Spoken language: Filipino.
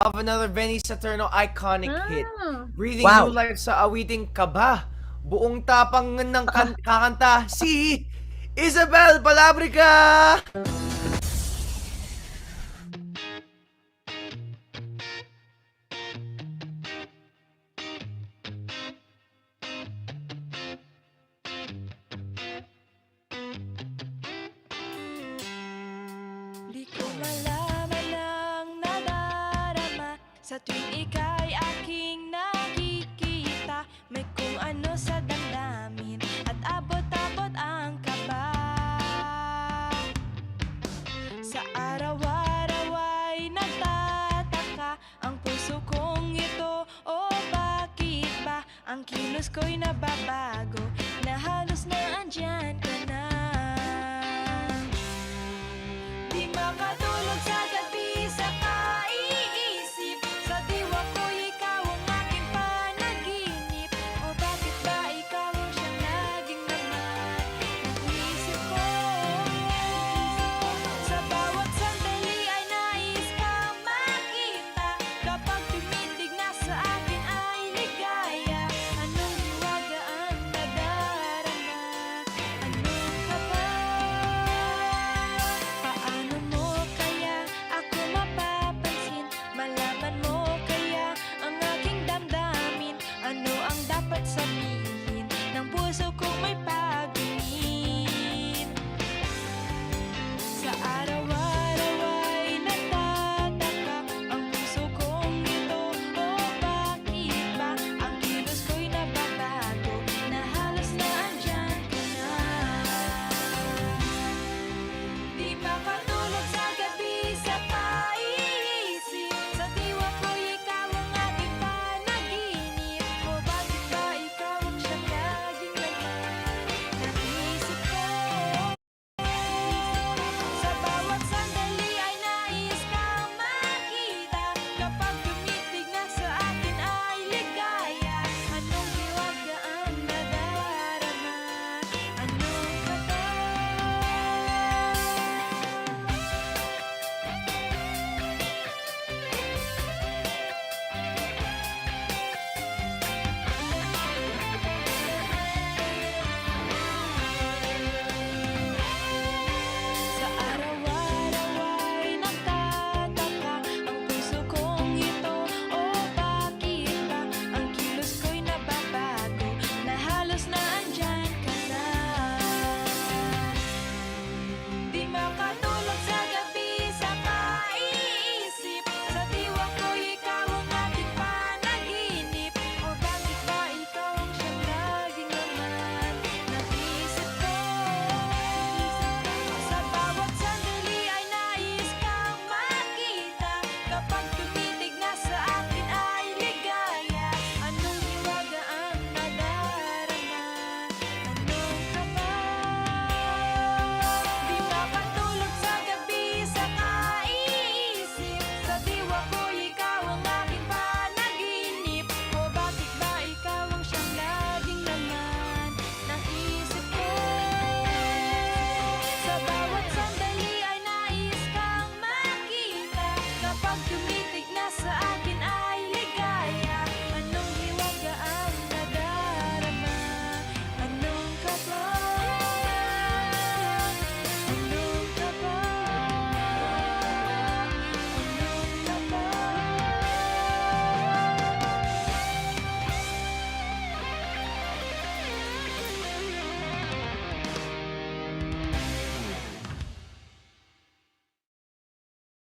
of another Benny Saturno iconic hit. Breathing Wow. new life sa awiting Kaba. Buong tapang ng kakanta si Isabel Palabrica! Di ko malaman ang nadarama sa tuwing ika'y aking nakikita. May kung ano sa damdamin at abot-abot ang kaba. Sa araw-araw ay nagtataka ang puso kong ito. O bakit ba ang kilos ko'y nababago na halos na andyan ka